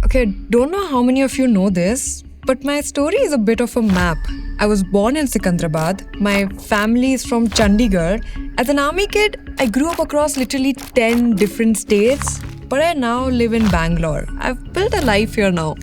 Okay, don't know how many of you know this, but my story is a bit of a map. I was born in Secunderabad. My family is from Chandigarh. As an army kid, I grew up across literally 10 different states, but I now live in Bangalore. I've built a life here now.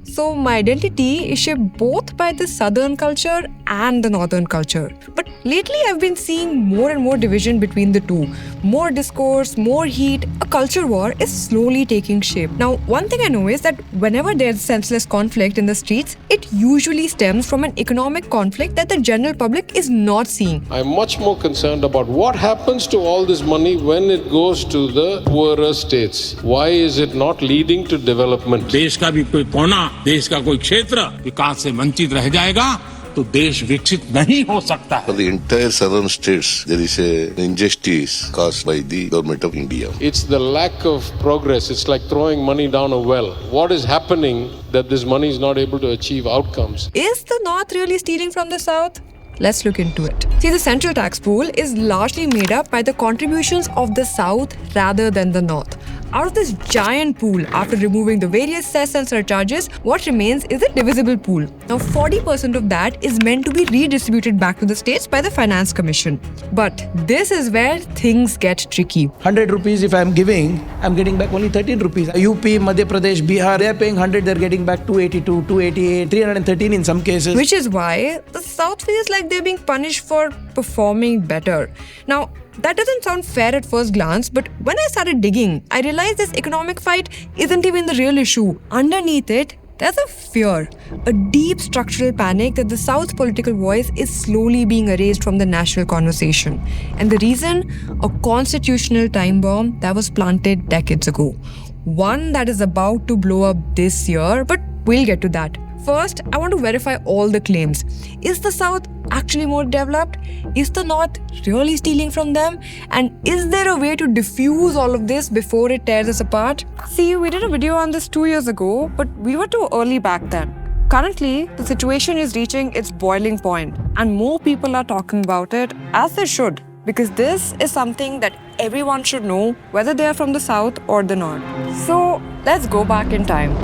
So my identity is shaped both by the southern culture and the northern culture. But lately I've been seeing more and more division between the two. More discourse, more heat, a culture war is slowly taking shape. Now, one thing I know is that whenever there's senseless conflict in the streets, it usually stems from an economic conflict that the general public is not seeing. I'm much more concerned about what happens to all this money when it goes to the poorer states. Why is it not leading to development? देश का भी कोई कोना, देश का कोई क्षेत्र विकास से वंचित रह जाएगा तो देश विकसित नहीं हो सकता है. For the entire southern states, there is an injustice caused by the government of India. It's the lack of progress. It's like throwing money down a well. What is happening that this money is not able to achieve outcomes? Is the North really stealing from the South? Let's look into it. See, the central tax pool is largely made up by the contributions of the South rather than the North. Out of this giant pool, after removing the various cess and surcharges, what remains is a divisible pool. Now, 40% of that is meant to be redistributed back to the states by the Finance Commission. But this is where things get tricky. 100 rupees if I'm giving, I'm getting back only 13 rupees. UP, Madhya Pradesh, Bihar, they're paying 100, they're getting back 282, 288, 313 in some cases. Which is why the South feels like they're being punished for performing better. Now, that doesn't sound fair at first glance, but when I started digging, I realized this economic fight isn't even the real issue. Underneath it, there's a fear, a deep structural panic that the South's political voice is slowly being erased from the national conversation. And the reason? A constitutional time bomb that was planted decades ago. One that is about to blow up this year, but we'll get to that. First, I want to verify all the claims. Is the South actually more developed? Is the North really stealing from them? And is there a way to diffuse all of this before it tears us apart? See, we did a video on this 2 years ago, but we were too early back then. Currently, the situation is reaching its boiling point, and more people are talking about it, as they should, because this is something that everyone should know, whether they are from the South or the North. So, let's go back in time.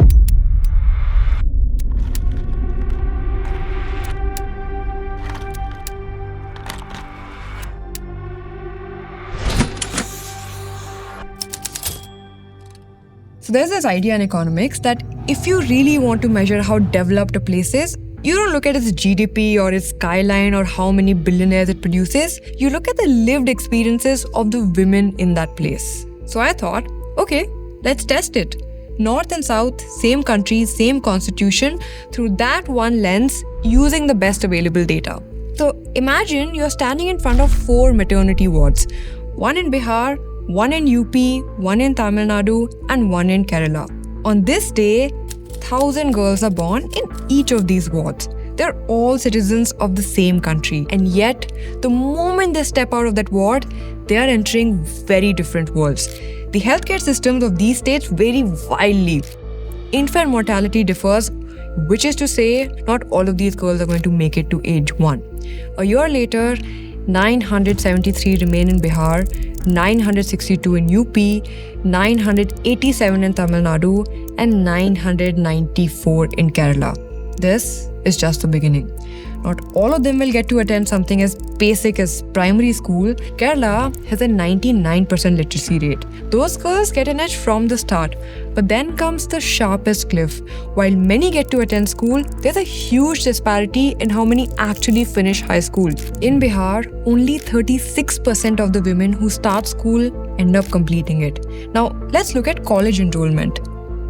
So there's this idea in economics that if you really want to measure how developed a place is, you don't look at its GDP or its skyline or how many billionaires it produces. You look at the lived experiences of the women in that place. So I thought, okay, let's test it. North and South, same country, same constitution, through that one lens, using the best available data. So imagine you're standing in front of 4 maternity wards. One in Bihar, one in UP, one in Tamil Nadu, and one in Kerala. On this day, 1,000 girls are born in each of these wards. They're all citizens of the same country. And yet, the moment they step out of that ward, they are entering very different worlds. The healthcare systems of these states vary wildly. Infant mortality differs, which is to say, not all of these girls are going to make it to age 1. A year later, 973 remain in Bihar, 962 in UP, 987 in Tamil Nadu, and 994 in Kerala. This is just the beginning. Not all of them will get to attend something as basic as primary school. Kerala has a 99% literacy rate. Those girls get an edge from the start. But then comes the sharpest cliff. While many get to attend school, there's a huge disparity in how many actually finish high school. In Bihar, only 36% of the women who start school end up completing it. Now, let's look at college enrollment.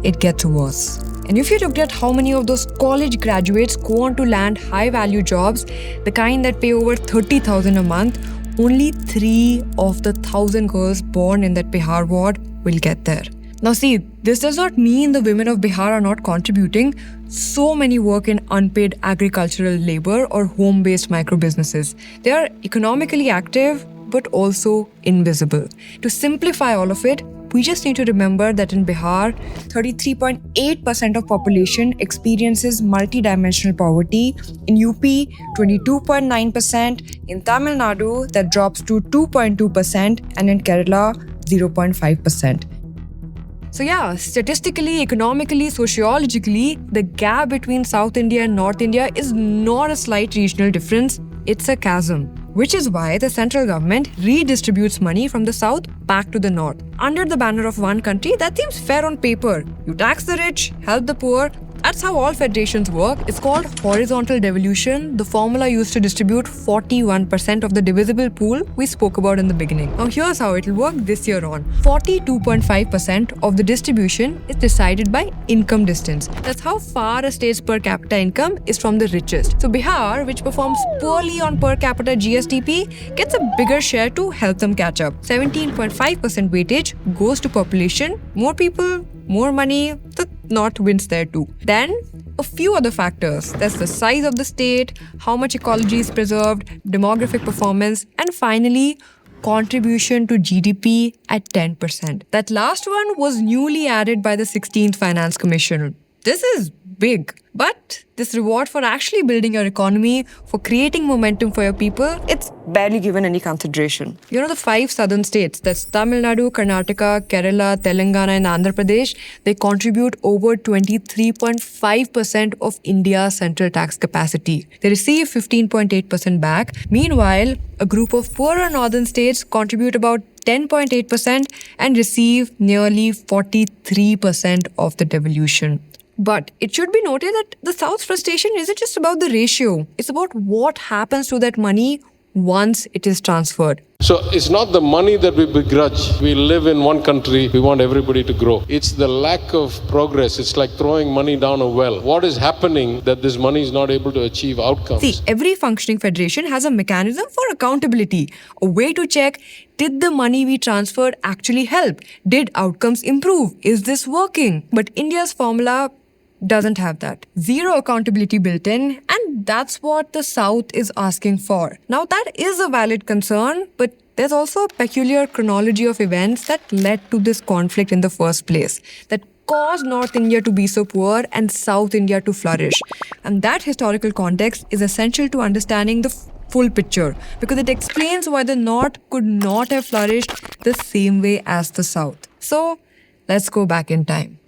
It gets worse. And if you looked at how many of those college graduates go on to land high-value jobs, the kind that pay over 30,000 a month, only 3 of the 1,000 girls born in that Bihar ward will get there. Now see, this does not mean the women of Bihar are not contributing. So many work in unpaid agricultural labor or home-based micro-businesses. They are economically active, but also invisible. To simplify all of it, we just need to remember that in Bihar, 33.8% of population experiences multidimensional poverty. In UP, 22.9%. In Tamil Nadu, that drops to 2.2%. And in Kerala, 0.5%. So yeah, statistically, economically, sociologically, the gap between South India and North India is not a slight regional difference, it's a chasm. Which is why the central government redistributes money from the south back to the north. Under the banner of one country, that seems fair on paper. You tax the rich, help the poor. That's how all federations work. It's called horizontal devolution, the formula used to distribute 41% of the divisible pool we spoke about in the beginning. Now here's how it'll work this year on. 42.5% of the distribution is decided by income distance. That's how far a state's per capita income is from the richest. So Bihar, which performs poorly on per capita GSTP, gets a bigger share to help them catch up. 17.5% weightage goes to population. More people, more money, the north wins there too. Then, a few other factors. There's the size of the state, how much ecology is preserved, demographic performance, and finally, contribution to GDP at 10%. That last one was newly added by the 16th Finance Commission. This is big, but this reward for actually building your economy, for creating momentum for your people, it's barely given any consideration. You know, the 5 southern states, that's Tamil Nadu, Karnataka, Kerala, Telangana and Andhra Pradesh, they contribute over 23.5% of India's central tax capacity. They receive 15.8% back. Meanwhile, a group of poorer northern states contribute about 10.8% and receive nearly 43% of the devolution. But it should be noted that the South's frustration isn't just about the ratio. It's about what happens to that money once it is transferred. So it's not the money that we begrudge. We live in one country. We want everybody to grow. It's the lack of progress. It's like throwing money down a well. What is happening that this money is not able to achieve outcomes? See, every functioning federation has a mechanism for accountability. A way to check, did the money we transferred actually help? Did outcomes improve? Is this working? But India's formula doesn't have that. Zero accountability built in, and that's what the South is asking for. Now, that is a valid concern, but there's also a peculiar chronology of events that led to this conflict in the first place, that caused North India to be so poor and South India to flourish. And that historical context is essential to understanding the full picture, because it explains why the North could not have flourished the same way as the South. So, let's go back in time.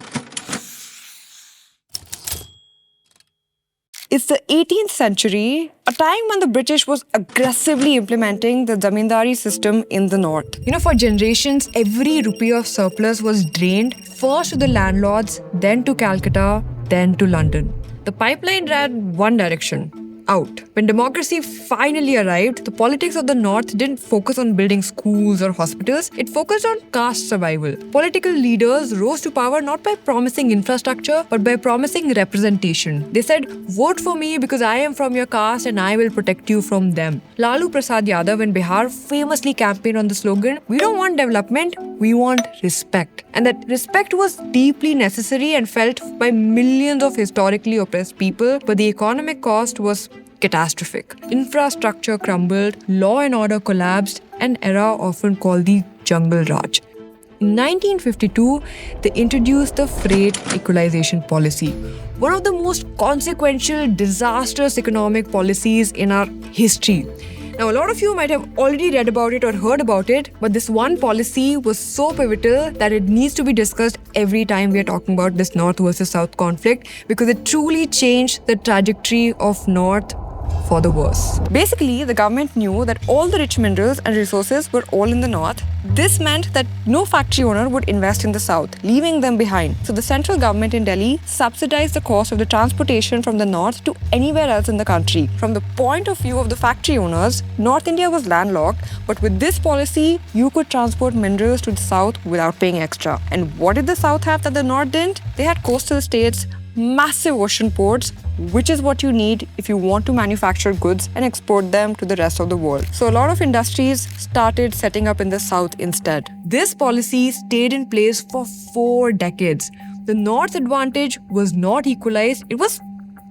It's the 18th century, a time when the British was aggressively implementing the zamindari system in the north. You know, for generations, every rupee of surplus was drained first to the landlords, then to Calcutta, then to London. The pipeline ran one direction, out. When democracy finally arrived, the politics of the North didn't focus on building schools or hospitals, it focused on caste survival. Political leaders rose to power not by promising infrastructure, but by promising representation. They said, vote for me because I am from your caste and I will protect you from them. Lalu Prasad Yadav in Bihar famously campaigned on the slogan, we don't want development, we want respect. And that respect was deeply necessary and felt by millions of historically oppressed people, but the economic cost was catastrophic. Infrastructure crumbled, law and order collapsed, an era often called the Jungle Raj. In 1952, they introduced the freight equalization policy, one of the most consequential, disastrous economic policies in our history. Now, a lot of you might have already read about it or heard about it, but this one policy was so pivotal that it needs to be discussed every time we are talking about this North versus South conflict, because it truly changed the trajectory of North for the worse. Basically, the government knew that all the rich minerals and resources were all in the north. This meant that no factory owner would invest in the south, leaving them behind. So the central government in Delhi subsidized the cost of the transportation from the north to anywhere else in the country. From the point of view of the factory owners, North India was landlocked, but with this policy, you could transport minerals to the south without paying extra. And what did the south have that the north didn't? They had coastal states, massive ocean ports, which is what you need if you want to manufacture goods and export them to the rest of the world. So a lot of industries started setting up in the south instead. This policy stayed in place for 4 decades. The north's advantage was not equalized, it was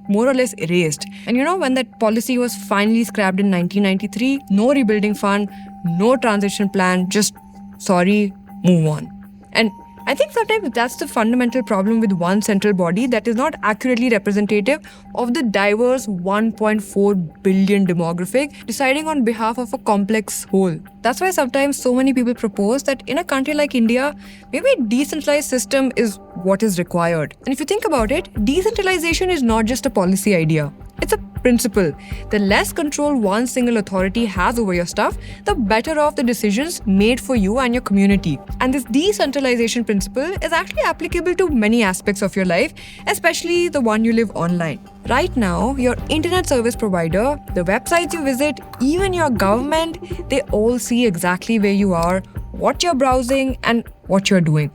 more or less erased. And you know, when that policy was finally scrapped in 1993, no rebuilding fund, no transition plan, just sorry, move on. And I think sometimes that's the fundamental problem with one central body that is not accurately representative of the diverse 1.4 billion demographic deciding on behalf of a complex whole. That's why sometimes so many people propose that in a country like India, maybe a decentralized system is what is required. And if you think about it, decentralization is not just a policy idea. It's a principle. The less control one single authority has over your stuff, the better off the decisions made for you and your community. And this decentralization principle is actually applicable to many aspects of your life, especially the one you live online. Right now, your internet service provider, the websites you visit, even your government, they all see exactly where you are, what you're browsing, and what you're doing.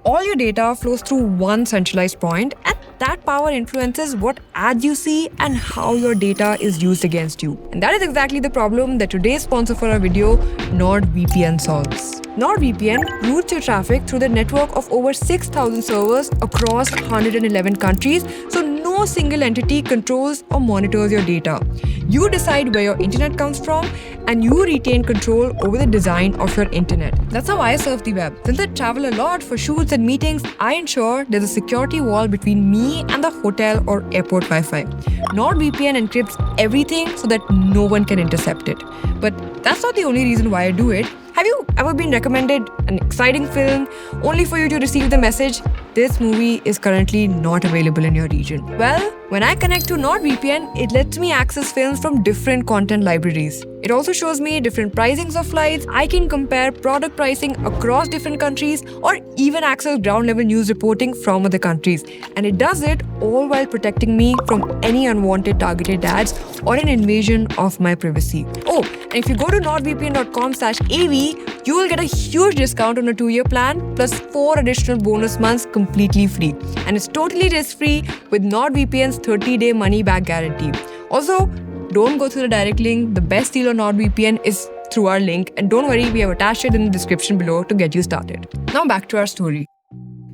All your data flows through one centralized point, and that power influences what ads you see and how your data is used against you. And that is exactly the problem that today's sponsor for our video, NordVPN, solves. NordVPN routes your traffic through the network of over 6,000 servers across 111 countries, so no single entity controls or monitors your data. You decide where your internet comes from, and you retain control over the design of your internet. That's how I surf the web. Since I travel a lot for shoots and meetings, I ensure there's a security wall between me and the hotel or airport Wi-Fi. NordVPN encrypts everything so that no one can intercept it. But that's not the only reason why I do it. Have you ever been recommended an exciting film only for you to receive the message, this movie is currently not available in your region? Well, when I connect to NordVPN, it lets me access films from different content libraries. It also shows me different pricings of flights. I can compare product pricing across different countries or even access ground-level news reporting from other countries. And it does it all while protecting me from any unwanted targeted ads or an invasion of my privacy. Oh, and if you go to nordvpn.com/AV, you will get a huge discount on a 2-year plan plus 4 additional bonus months completely free. And it's totally risk-free with NordVPN's 30-day money-back guarantee. Also, don't go through the direct link. The best deal on NordVPN is through our link. And don't worry, we have attached it in the description below to get you started. Now back to our story.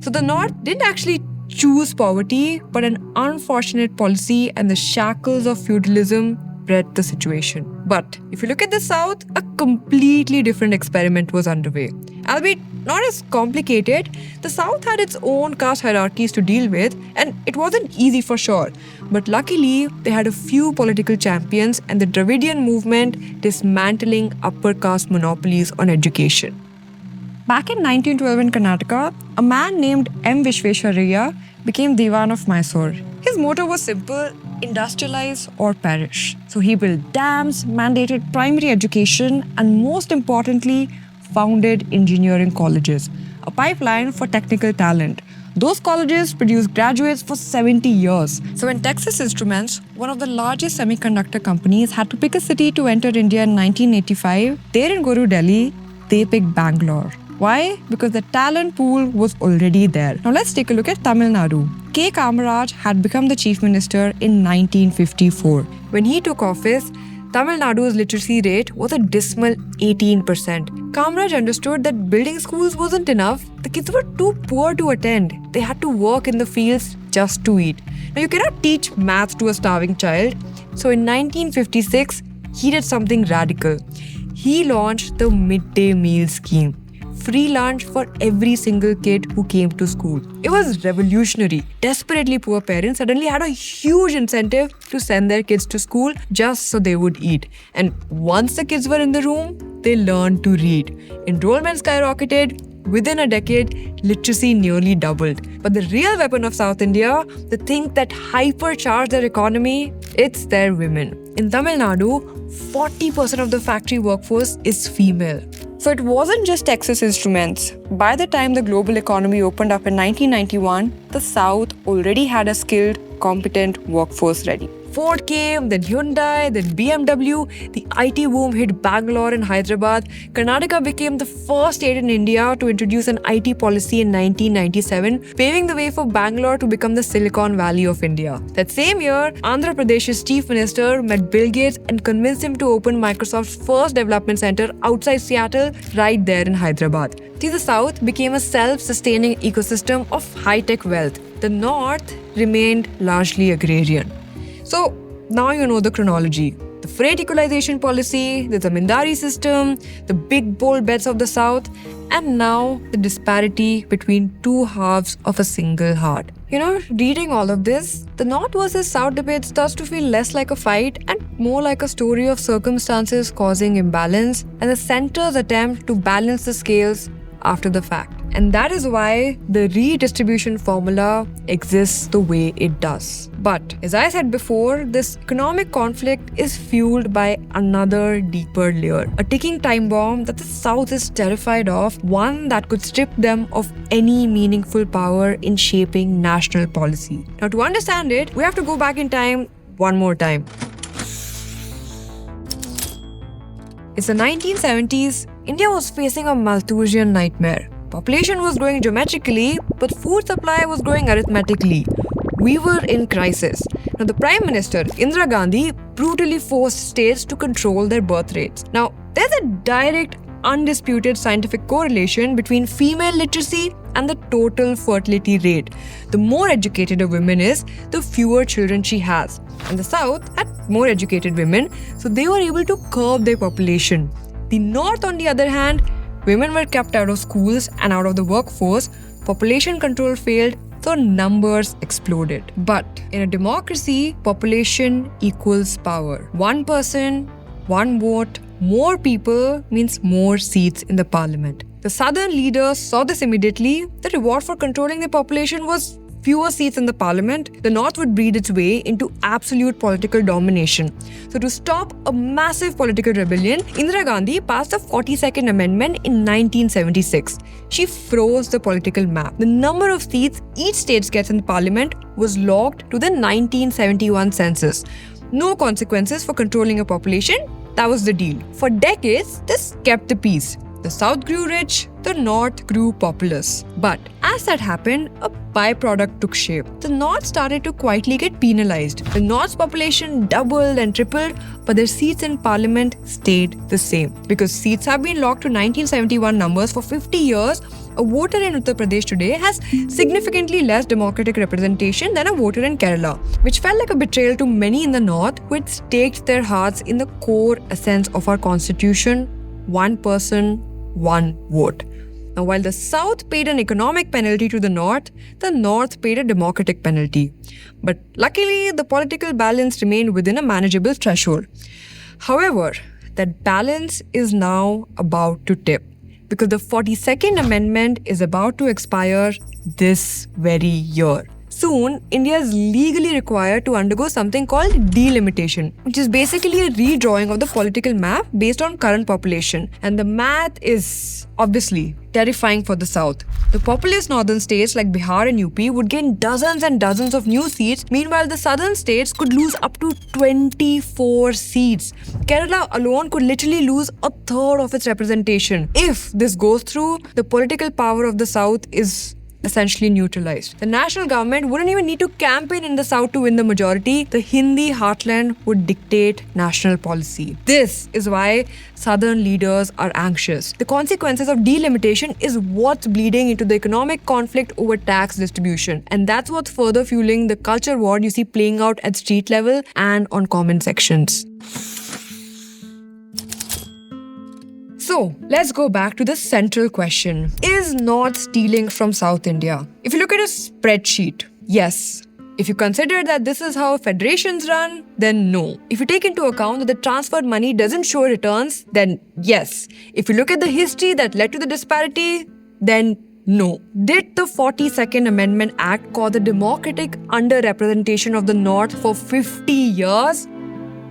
So the North didn't actually choose poverty, but an unfortunate policy and the shackles of feudalism bred the situation. But if you look at the South, a completely different experiment was underway. Albeit not as complicated, the South had its own caste hierarchies to deal with, and it wasn't easy for sure. But luckily, they had a few political champions and the Dravidian movement dismantling upper caste monopolies on education. Back in 1912 in Karnataka, a man named M. Vishvesharaya became Diwan of Mysore. His motto was simple: industrialize or perish. So he built dams, mandated primary education, and most importantly, founded engineering colleges, a pipeline for technical talent. Those colleges produced graduates for 70 years. So when Texas Instruments, one of the largest semiconductor companies, had to pick a city to enter India in 1985, they didn't go to Delhi, they picked Bangalore. Why? Because the talent pool was already there. Now let's take a look at Tamil Nadu. K. Kamaraj had become the chief minister in 1954. When he took office, Tamil Nadu's literacy rate was a dismal 18%. Kamaraj understood that building schools wasn't enough. The kids were too poor to attend. They had to work in the fields just to eat. Now you cannot teach maths to a starving child. So in 1956, he did something radical. He launched the midday meal scheme. Free lunch for every single kid who came to school. It was revolutionary. Desperately poor parents suddenly had a huge incentive to send their kids to school just so they would eat. And once the kids were in the room, they learned to read. Enrollment skyrocketed. Within a decade, literacy nearly doubled. But the real weapon of South India, the thing that hypercharged their economy, it's their women. In Tamil Nadu, 40% of the factory workforce is female. So it wasn't just Texas Instruments. By the time the global economy opened up in 1991, the South already had a skilled, competent workforce ready. Ford came, then Hyundai, then BMW. The IT boom hit Bangalore and Hyderabad. Karnataka became the first state in India to introduce an IT policy in 1997, paving the way for Bangalore to become the Silicon Valley of India. That same year, Andhra Pradesh's chief minister met Bill Gates and convinced him to open Microsoft's first development center outside Seattle, right there in Hyderabad. See, the South became a self-sustaining ecosystem of high-tech wealth. The North remained largely agrarian. So now you know the chronology. the freight equalization policy, the zamindari system, the big bold bets of the South, and now the disparity between two halves of a single heart. Reading all of this, the North versus South debate starts to feel less like a fight and more like a story of circumstances causing imbalance and the center's attempt to balance the scales after the fact. And that is why the redistribution formula exists the way it does. But as I said before, this economic conflict is fueled by another deeper layer, a ticking time bomb that the South is terrified of, one that could strip them of any meaningful power in shaping national policy. Now, to understand it, we have to go back in time one more time. It's the 1970s. India was facing a Malthusian nightmare. Population was growing geometrically, but food supply was growing arithmetically. We were in crisis. Now, the Prime Minister, Indira Gandhi, brutally forced states to control their birth rates. Now, there's a direct, undisputed scientific correlation between female literacy and the total fertility rate. The more educated a woman is, the fewer children she has. And the South had more educated women, so they were able to curb their population. The North, on the other hand, women were kept out of schools and out of the workforce, population control failed, so numbers exploded. But in a democracy, population equals power. One person, one vote, more people means more seats in the parliament. The southern leaders saw this immediately. The reward for controlling the population was fewer seats in the parliament. The North would breed its way into absolute political domination. So to stop a massive political rebellion, Indira Gandhi passed the 42nd Amendment in 1976. She froze the political map. The number of seats each state gets in the parliament was locked to the 1971 census. No consequences for controlling a population. That was the deal. For decades, this kept the peace. The South grew rich, the North grew populous. But as that happened, a byproduct took shape. The North started to quietly get penalized. The North's population doubled and tripled, but their seats in parliament stayed the same. Because seats have been locked to 1971 numbers for 50 years, a voter in Uttar Pradesh today has significantly less democratic representation than a voter in Kerala, which felt like a betrayal to many in the North who had staked their hearts in the core essence of our constitution: one person, one vote. Now, while the South paid an economic penalty to the North paid a democratic penalty. But luckily, the political balance remained within a manageable threshold. However, that balance is now about to tip, because the 42nd Amendment is about to expire this very year. Soon, India is legally required to undergo something called delimitation, which is basically a redrawing of the political map based on current population. And the math is obviously terrifying for the South. The populous northern states like Bihar and UP would gain dozens and dozens of new seats. Meanwhile, the southern states could lose up to 24 seats. Kerala alone could literally lose a third of its representation. If this goes through, the political power of the South is essentially neutralized. The national government wouldn't even need to campaign in the South to win the majority. The Hindi heartland would dictate national policy. This is why southern leaders are anxious. The consequences of delimitation is what's bleeding into the economic conflict over tax distribution. And that's what's further fueling the culture war you see playing out at street level and on comment sections. So, let's go back to the central question. Is North stealing from South India? If you look at a spreadsheet, yes. If you consider that this is how federations run, then no. If you take into account that the transferred money doesn't show returns, then yes. If you look at the history that led to the disparity, then no. Did the 42nd Amendment Act cause the democratic underrepresentation of the North for 50 years?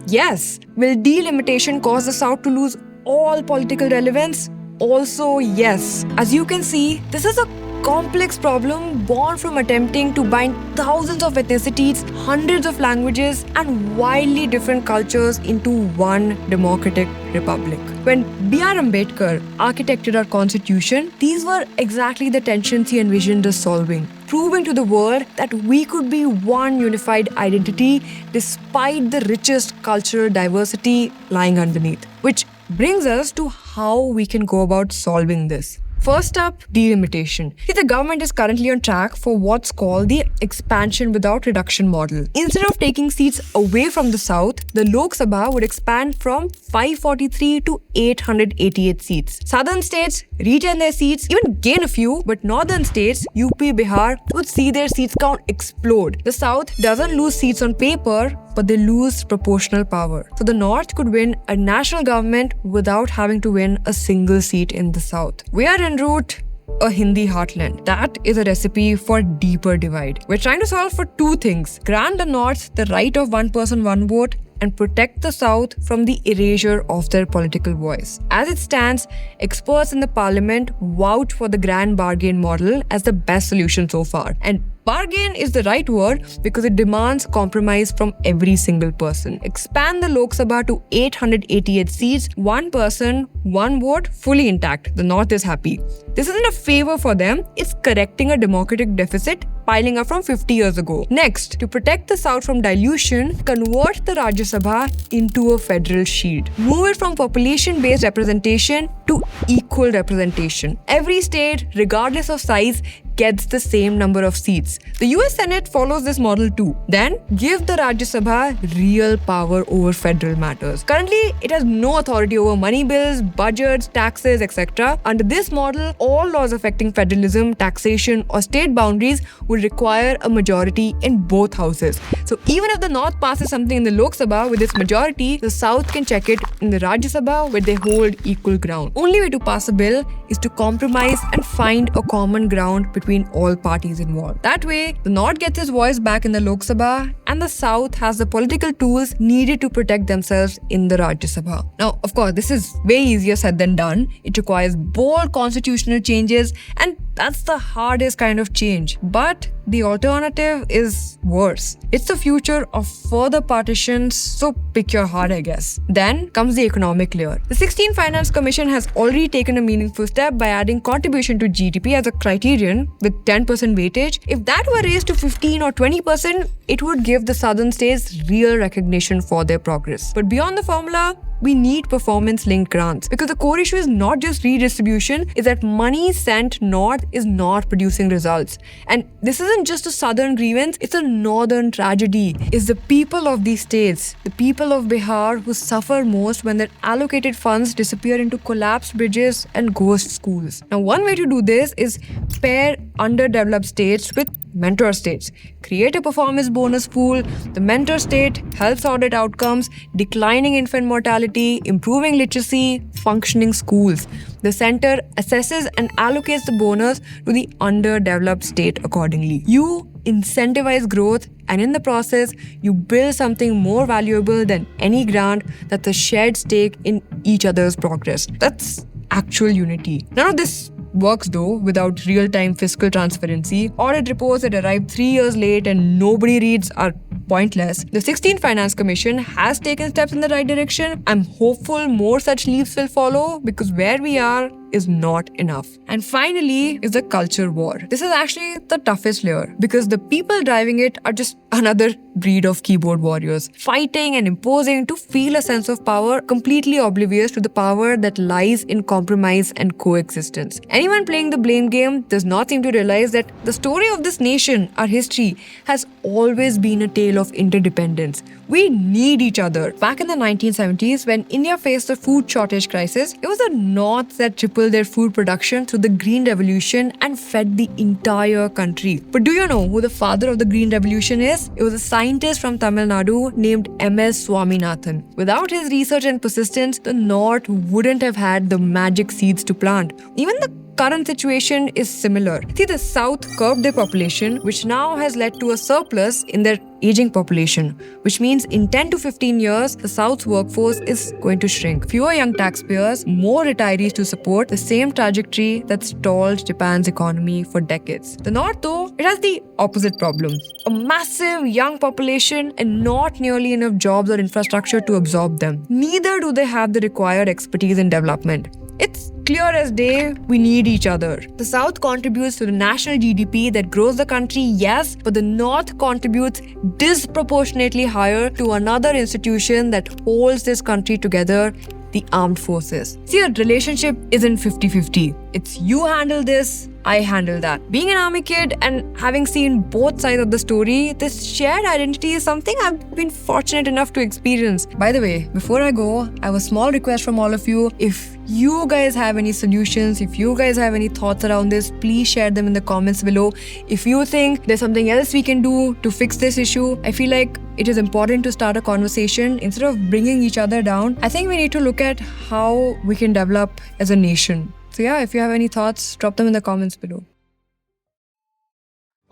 Yes. Will delimitation cause the South to lose all political relevance? Also, yes. As you can see, this is a complex problem born from attempting to bind thousands of ethnicities, hundreds of languages, and wildly different cultures into one democratic republic. When B.R. Ambedkar architected our constitution, these were exactly the tensions he envisioned us solving, proving to the world that we could be one unified identity despite the richest cultural diversity lying underneath. Which brings us to how we can go about solving this. First up, delimitation. See, the government is currently on track for what's called the expansion without reduction model. Instead of taking seats away from the south, the Lok Sabha would expand from 543 to 888 seats. Southern states retain their seats, even gain a few, but northern states, UP, Bihar, would see their seats count explode. The south doesn't lose seats on paper, but they lose proportional power. So the north could win a national government without having to win a single seat in the south. We are en route a Hindi heartland. That is a recipe for deeper divide. We're trying to solve for two things: grant the North the right of one person, one vote, and protect the South from the erasure of their political voice. As it stands, experts in the parliament vouch for the grand bargain model as the best solution so far. And bargain is the right word because it demands compromise from every single person. Expand the Lok Sabha to 888 seats, one person, one vote, fully intact. The North is happy. This isn't a favor for them, it's correcting a democratic deficit piling up from 50 years ago. Next, to protect the South from dilution, convert the Rajya Sabha into a federal shield. Move it from population-based representation to equal representation. Every state, regardless of size, gets the same number of seats. The US Senate follows this model too. Then, give the Rajya Sabha real power over federal matters. Currently, it has no authority over money bills, budgets, taxes, etc. Under this model, all laws affecting federalism, taxation, or state boundaries would require a majority in both houses. So even if the North passes something in the Lok Sabha with its majority, the South can check it in the Rajya Sabha where they hold equal ground. Only way to pass a bill is to compromise and find a common ground between all parties involved. That way, the North gets its voice back in the Lok Sabha and the South has the political tools needed to protect themselves in the Rajya Sabha. Now, of course, this is way easier said than done. It requires bold constitutional changes, and that's the hardest kind of change. But the alternative is worse. It's the future of further partitions, so pick your heart, I guess. Then comes the economic layer. The 16th Finance Commission has already taken a meaningful step by adding contribution to GDP as a criterion with 10% weightage. If that were raised to 15 or 20%, it would give the southern states real recognition for their progress. But beyond the formula, we need performance-linked grants, because the core issue is not just redistribution, is that money sent north is not producing results. And this isn't just a southern grievance, it's a northern tragedy. It's the people of these states, the people of Bihar, who suffer most when their allocated funds disappear into collapsed bridges and ghost schools. Now, one way to do this is pair underdeveloped states with mentor states. Create a performance bonus pool. The mentor state helps audit outcomes, declining infant mortality, improving literacy, functioning schools. The center assesses and allocates the bonus to the underdeveloped state accordingly. You incentivize growth, and in the process, you build something more valuable than any grant. That's a shared stake in each other's progress. That's actual unity. None of this works though without real-time fiscal transparency. Audit reports that arrive 3 years late and nobody reads are pointless. The 16th Finance Commission has taken steps in the right direction. I'm hopeful more such leaps will follow, because where we are is not enough. And finally is the culture war. This is actually the toughest layer, because the people driving it are just another breed of keyboard warriors, fighting and imposing to feel a sense of power, completely oblivious to the power that lies in compromise and coexistence. Anyone playing the blame game does not seem to realize that the story of this nation, our history, has always been a tale of interdependence. We need each other. Back in the 1970s, when India faced the food shortage crisis, it was the North that tripled their food production through the Green Revolution and fed the entire country. But do you know who the father of the Green Revolution is? It was a scientist from Tamil Nadu named M.S. Swaminathan. Without his research and persistence, the North wouldn't have had the magic seeds to plant. Even the current situation is similar. See, the South curbed their population, which now has led to a surplus in their aging population, which means in 10 to 15 years, the South's workforce is going to shrink. Fewer young taxpayers, more retirees to support, the same trajectory that stalled Japan's economy for decades. The North, though, it has the opposite problem. A massive young population and not nearly enough jobs or infrastructure to absorb them. Neither do they have the required expertise in development. It's clear as day, we need each other. The South contributes to the national GDP that grows the country, yes, but the North contributes disproportionately higher to another institution that holds this country together, the armed forces. See, a relationship isn't 50-50. it's you handle this, I handle that. Being an army kid and having seen both sides of the story, this shared identity is something I've been fortunate enough to experience. By the way, before I go, I have a small request from all of you. If you guys have any solutions, if you guys have any thoughts around this, please share them in the comments below. If you think there's something else we can do to fix this issue, I feel like it is important to start a conversation instead of bringing each other down. I think we need to look at how we can develop as a nation. So yeah, if you have any thoughts, drop them in the comments below.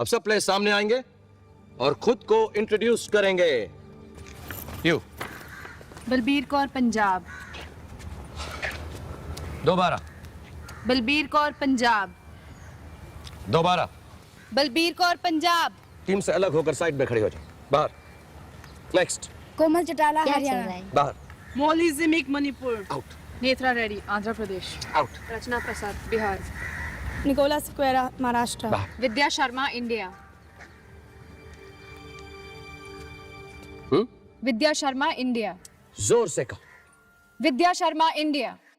अब सब players सामने आएंगे और खुद को introduce करेंगे। You Balbir Kaur Punjab. दोबारा। बलबीर कौर पंजाब। दोबारा। बलबीर कौर पंजाब। टीम से अलग होकर साइड में खड़े हो जाओ। बाहर। नेक्स्ट। कोमल चटाला हरियाणा। बाहर। मौली जिमिक मणिपुर। आउट। नेत्रा रेड्डी आंध्र प्रदेश। आउट। रचना प्रसाद बिहार। निकोला स्क्वेरा महाराष्ट्र। बाहर। विद्या शर्मा इंडिया। विद्या शर्मा इंडिया। जोर से कहो। विद्या शर्मा इंडिया।